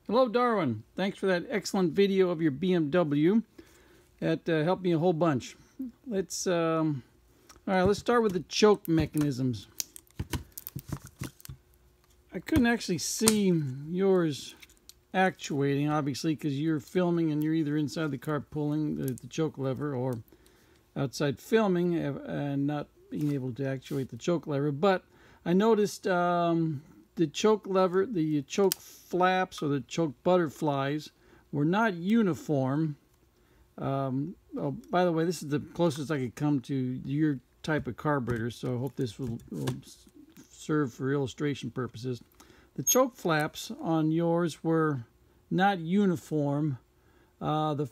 Hello, Darwin. Thanks for that excellent video of your BMW. That helped me a whole bunch. Let's all right. Let's start with the choke mechanisms. I couldn't actually see yours actuating, obviously, because you're filming and you're either inside the car pulling the choke lever or outside filming and not being able to actuate the choke lever. But I noticed the choke lever, the choke flaps or the choke butterflies were not uniform. Oh, by the way, this is the closest I could come to your type of carburetor, so I hope this will serve for illustration purposes. The choke flaps on yours were not uniform. The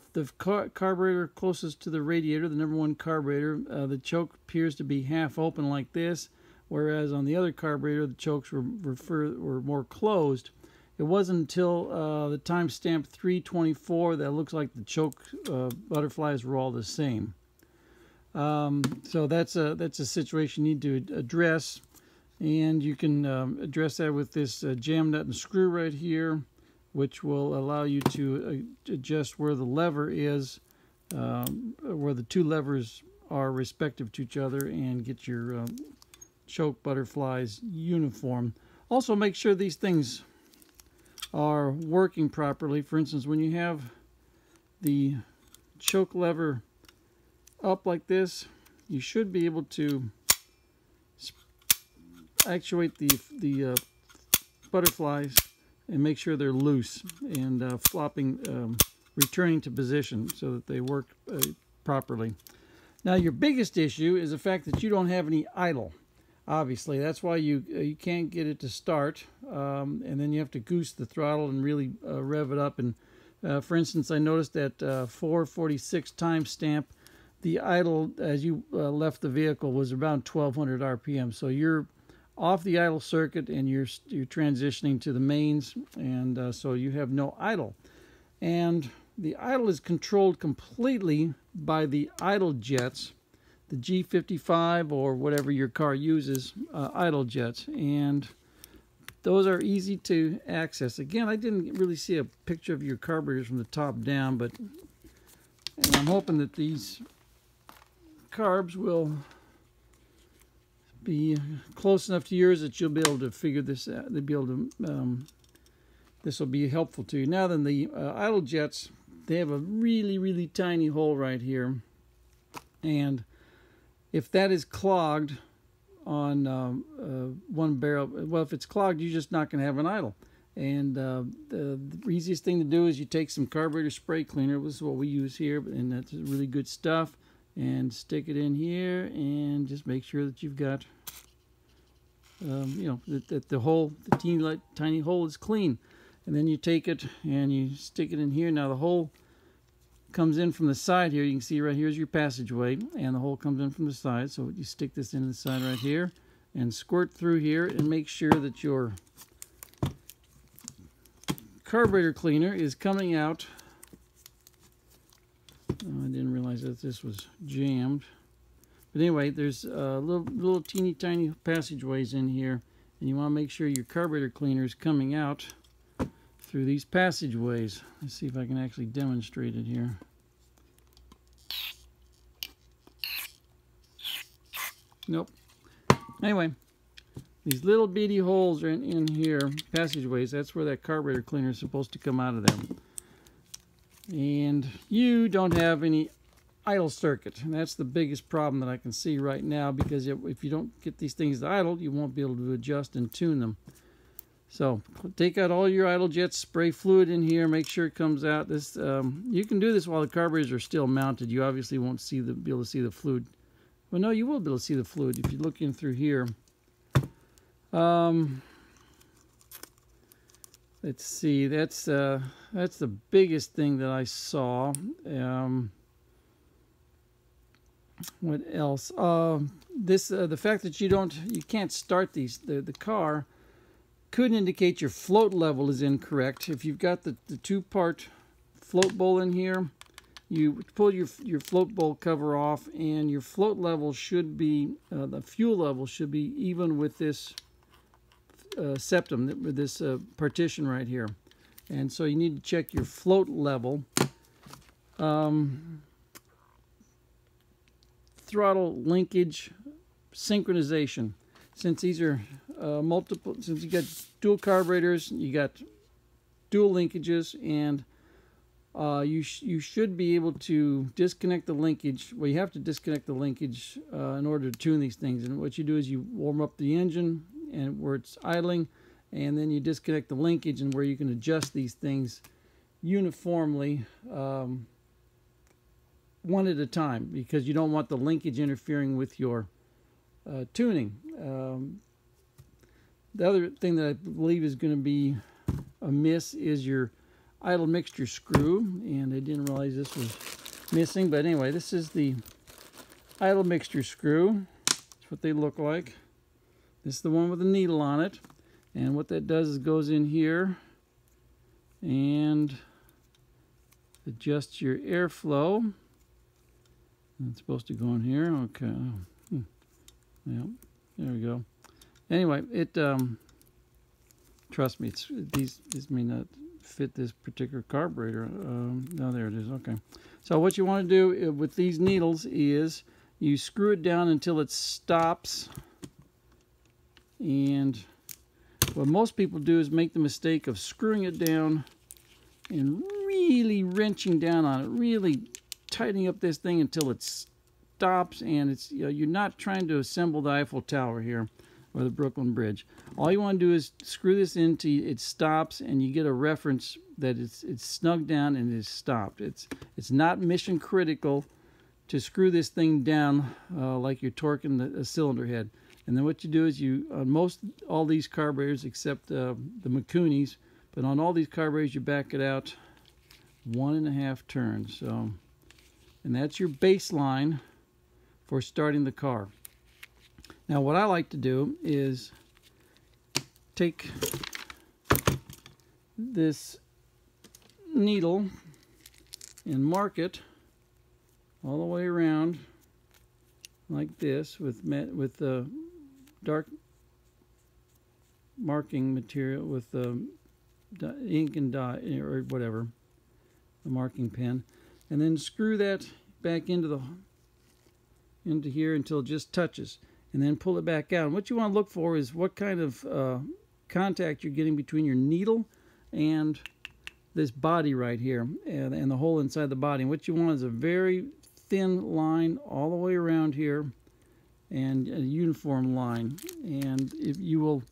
carburetor closest to the radiator, the number one carburetor, the choke appears to be half open like this, whereas on the other carburetor the chokes were more closed. It wasn't until the timestamp 324 that it looks like the choke butterflies were all the same. So that's a situation you need to address, and you can address that with this jam nut and screw right here, which will allow you to adjust where the lever is, where the two levers are respective to each other, and get your choke butterflies uniform. Also, make sure these things are working properly. For instance, when you have the choke lever up like this, you should be able to actuate the butterflies and make sure they're loose and flopping, returning to position so that they work properly. Now, your biggest issue is the fact that you don't have any idle. Obviously, that's why you can't get it to start, and then you have to goose the throttle and really rev it up. And for instance, I noticed at 4:46 timestamp, the idle as you left the vehicle was around 1200 RPM. So you're off the idle circuit and you're transitioning to the mains, and so you have no idle. And the idle is controlled completely by the idle jets, the G55 or whatever your car uses, idle jets, and those are easy to access. Again, I didn't really see a picture of your carburetors from the top down, but and I'm hoping that these carbs will be close enough to yours that you'll be able to figure this out. They'll be able to. This will be helpful to you. Now then, the idle jets, they have a really tiny hole right here, and if that is clogged on one barrel, well, if it's clogged, you're just not going to have an idle. And the easiest thing to do is you take some carburetor spray cleaner. This is what we use here, and that's really good stuff. And stick it in here, and just make sure that you've got, that the hole, the tiny hole, is clean. And then you take it and you stick it in here. Now the hole comes in from the side here. You can see right here is your passageway, and the hole comes in from the side. So you stick this into the side right here and squirt through here, and make sure that your carburetor cleaner is coming out. Oh, I didn't realize that this was jammed. But anyway, there's little teeny tiny passageways in here, and you want to make sure your carburetor cleaner is coming out through these passageways. Let's see if I can actually demonstrate it here. Nope. Anyway, these little bitty holes are in here, passageways. That's where that carburetor cleaner is supposed to come out of them. And you don't have any idle circuit, and that's the biggest problem that I can see right now, because if you don't get these things idled, you won't be able to adjust and tune them. So take out all your idle jets, spray fluid in here, make sure it comes out. This you can do this while the carburetors are still mounted. You obviously won't be able to see the fluid. Well, no, you will be able to see the fluid if you look in through here. Let's see. That's the biggest thing that I saw. What else? The fact that you can't start the car could indicate your float level is incorrect. If you've got the two-part float bowl in here, you pull your float bowl cover off, and your float level should be, the fuel level should be even with this septum, with this partition right here. And so you need to check your float level. Throttle linkage synchronization. Since these are multiple, since you got dual carburetors, you got dual linkages, and you should be able to disconnect the linkage. Well, you have to disconnect the linkage in order to tune these things. And what you do is you warm up the engine and where it's idling, and then you disconnect the linkage, and where you can adjust these things uniformly, one at a time, because you don't want the linkage interfering with your tuning. The other thing that I believe is going to be amiss is your idle mixture screw, and I didn't realize this was missing, but anyway, this is the idle mixture screw. That's what they look like. This is the one with the needle on it, and what that does is goes in here and adjusts your airflow. It's supposed to go in here. Okay. Yeah, there we go. Anyway, it trust me, these may not fit this particular carburetor. No, there it is. Okay. So what you want to do with these needles is you screw it down until it stops. And what most people do is make the mistake of screwing it down and really wrenching down on it, really tightening up this thing until it stops. And it's, you know, you're not trying to assemble the Eiffel Tower here or the Brooklyn Bridge. All you want to do is screw this in till it stops, and you get a reference that it's snugged down and it's stopped. It's not mission critical to screw this thing down like you're torquing a cylinder head. And then what you do is you, on all these carburetors except the Mikunis, but on all these carburetors you back it out 1.5 turns. So, and that's your baseline for starting the car. Now what I like to do is take this needle and mark it all the way around like this with the dark marking material, with the ink and dye or whatever, the marking pen, and then screw that back into here until it just touches, and then pull it back out. And what you want to look for is what kind of contact you're getting between your needle and this body right here, and the hole inside the body. And what you want is a very thin line all the way around here, and a uniform line. And if you will,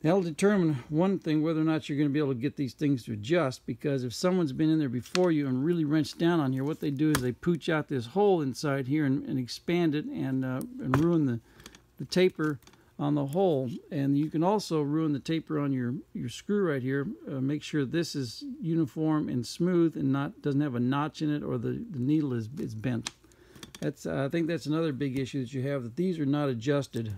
that'll determine one thing, whether or not you're going to be able to get these things to adjust. Because if someone's been in there before you and really wrenched down on here, what they do is they pooch out this hole inside here and expand it and ruin the taper on the hole. And you can also ruin the taper on your screw right here. Make sure this is uniform and smooth and doesn't have a notch in it, or the needle is bent. I think that's another big issue that you have, that these are not adjusted.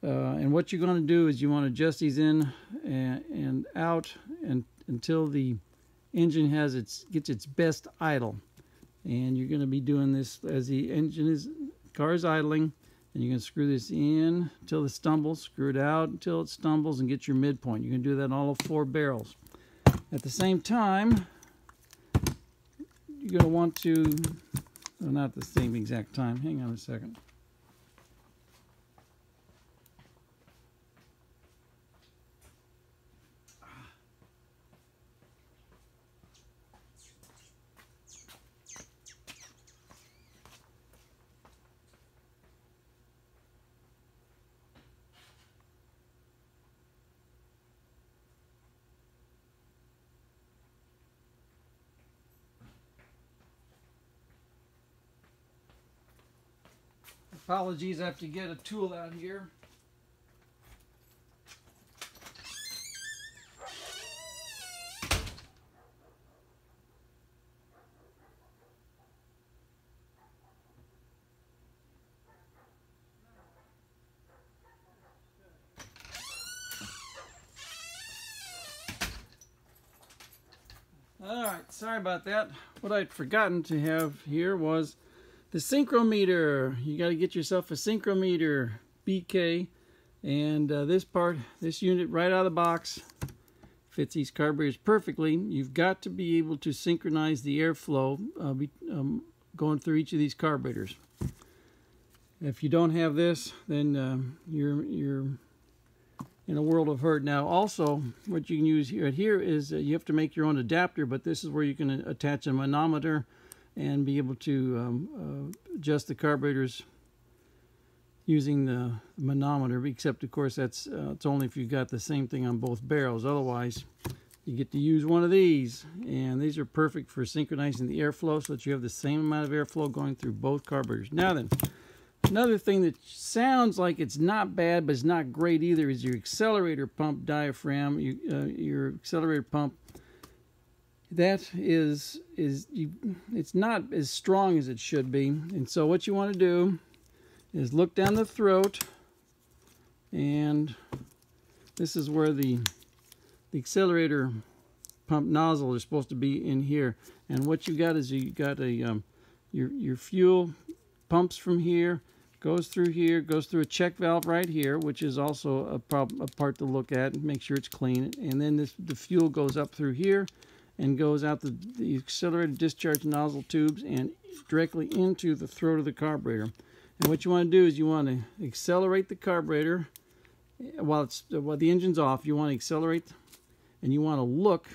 And what you're going to do is you want to adjust these in and out until the engine gets its best idle. And you're going to be doing this as the car is idling, and you're going to screw this in until it stumbles, screw it out until it stumbles, and get your midpoint. You're going to do that on all 4 barrels. At the same time, you're going to want to, well, not the same exact time, hang on a second. Apologies, I have to get a tool out here. Alright, sorry about that. What I'd forgotten to have here was the synchrometer. You got to get yourself a synchrometer, BK, and this unit right out of the box fits these carburetors perfectly. You've got to be able to synchronize the airflow going through each of these carburetors. If you don't have this, then you're in a world of hurt. Now, also, what you can use here is you have to make your own adapter, but this is where you can attach a manometer and be able to adjust the carburetors using the manometer, except of course that's it's only if you've got the same thing on both barrels. Otherwise, you get to use one of these, and these are perfect for synchronizing the airflow so that you have the same amount of airflow going through both carburetors. Now then, another thing that sounds like it's not bad but it's not great either is your accelerator pump diaphragm. Your accelerator pump, that it's not as strong as it should be, and so what you want to do is look down the throat, and this is where the accelerator pump nozzle is supposed to be in here. And what you got is you got a your fuel pumps from here, goes through here, goes through a check valve right here, which is also a part to look at and make sure it's clean. And then the fuel goes up through here and goes out the accelerated discharge nozzle tubes and directly into the throat of the carburetor. And what you want to do is you want to accelerate the carburetor while the engine's off. You want to accelerate, and you want to look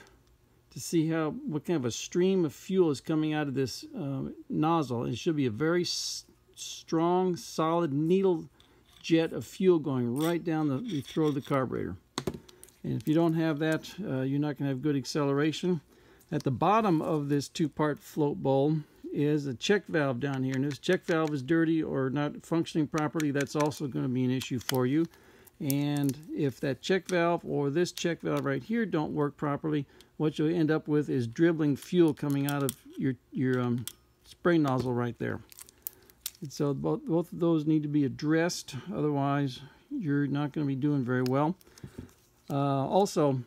to see what kind of a stream of fuel is coming out of this nozzle. It should be a very strong, solid needle jet of fuel going right down the throat of the carburetor. And if you don't have that, you're not going to have good acceleration. At the bottom of this two-part float bowl is a check valve down here, and if this check valve is dirty or not functioning properly, that's also going to be an issue for you. And if that check valve or this check valve right here don't work properly, what you'll end up with is dribbling fuel coming out of your spray nozzle right there. And so both of those need to be addressed, otherwise you're not going to be doing very well. Also,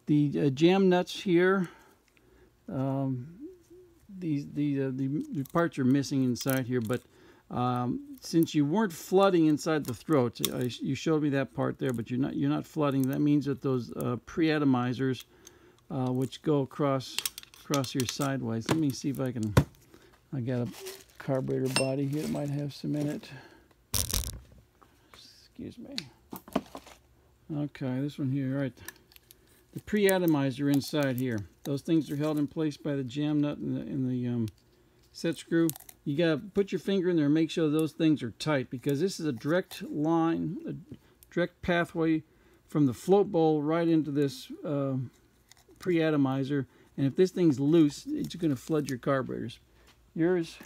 the jam nuts here, the parts are missing inside here, but since you weren't flooding inside the throat, you showed me that part there, but you're not flooding. That means that those pre-atomizers, which go across here sideways. Let me see if I got a carburetor body here that might have some in it. Excuse me. Okay, this one here, right. The pre-atomizer inside here. Those things are held in place by the jam nut and the set screw. You got to put your finger in there and make sure those things are tight, because this is a direct line, a direct pathway from the float bowl right into this pre-atomizer. And if this thing's loose, it's going to flood your carburetors. Yours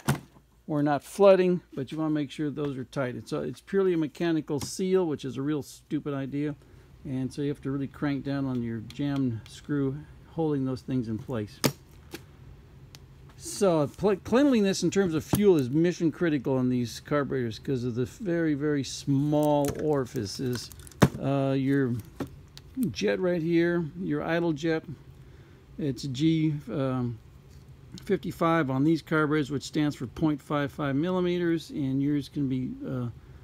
were not flooding, but you want to make sure those are tight. It's purely a mechanical seal, which is a real stupid idea. And so you have to really crank down on your jam screw holding those things in place. So cleanliness in terms of fuel is mission critical on these carburetors because of the very, very small orifices. Your jet right here, your idle jet, it's G55 on these carburetors, which stands for 0.55 millimeters, and yours can be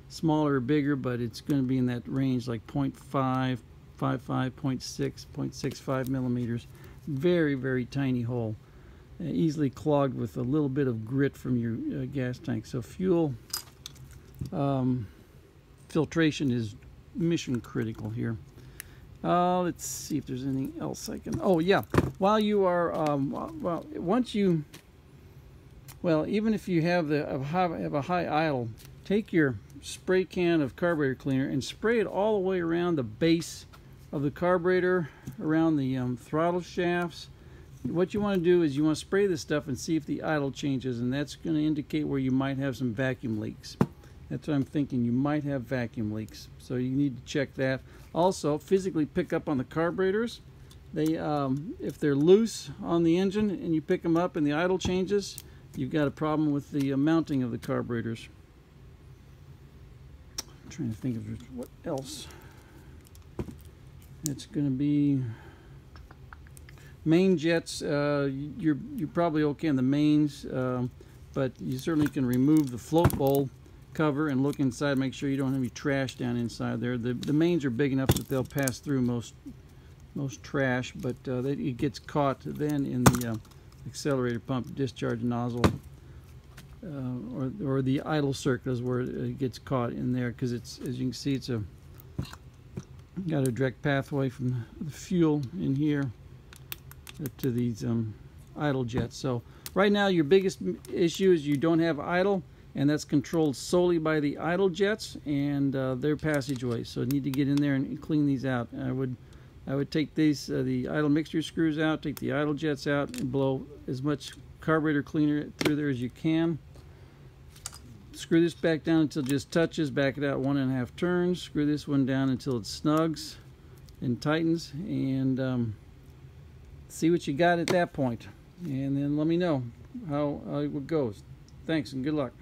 smaller or bigger, but it's going to be in that range, like 0.5, 0.6, 0.65 millimeters. Very, very tiny hole, easily clogged with a little bit of grit from your gas tank. So fuel filtration is mission critical here. Let's see if there's anything else I can. Oh yeah, while you are even if you have a high idle, take your spray can of carburetor cleaner and spray it all the way around the base of the carburetor, around the throttle shafts. What you want to do is you want to spray this stuff and see if the idle changes, and that's going to indicate where you might have some vacuum leaks. That's what I'm thinking. You might have vacuum leaks, so you need to check that. Also, physically pick up on the carburetors. If they're loose on the engine and you pick them up and the idle changes, you've got a problem with the mounting of the carburetors. I'm trying to think of what else. It's going to be main jets. You're probably okay on the mains, but you certainly can remove the float bowl cover and look inside, make sure you don't have any trash down inside there. The mains are big enough that they'll pass through most trash, but it gets caught then in the accelerator pump discharge nozzle, or the idle circuit is where it gets caught in there, because it's, as you can see, it's got a direct pathway from the fuel in here to these idle jets. So right now your biggest issue is you don't have idle, and that's controlled solely by the idle jets and their passageways. So you need to get in there and clean these out. I would take these the idle mixture screws out, take the idle jets out, and blow as much carburetor cleaner through there as you can. Screw this back down until it just touches, back it out 1.5 turns, screw this one down until it snugs and tightens, and see what you got at that point. And then let me know how it goes. Thanks and good luck.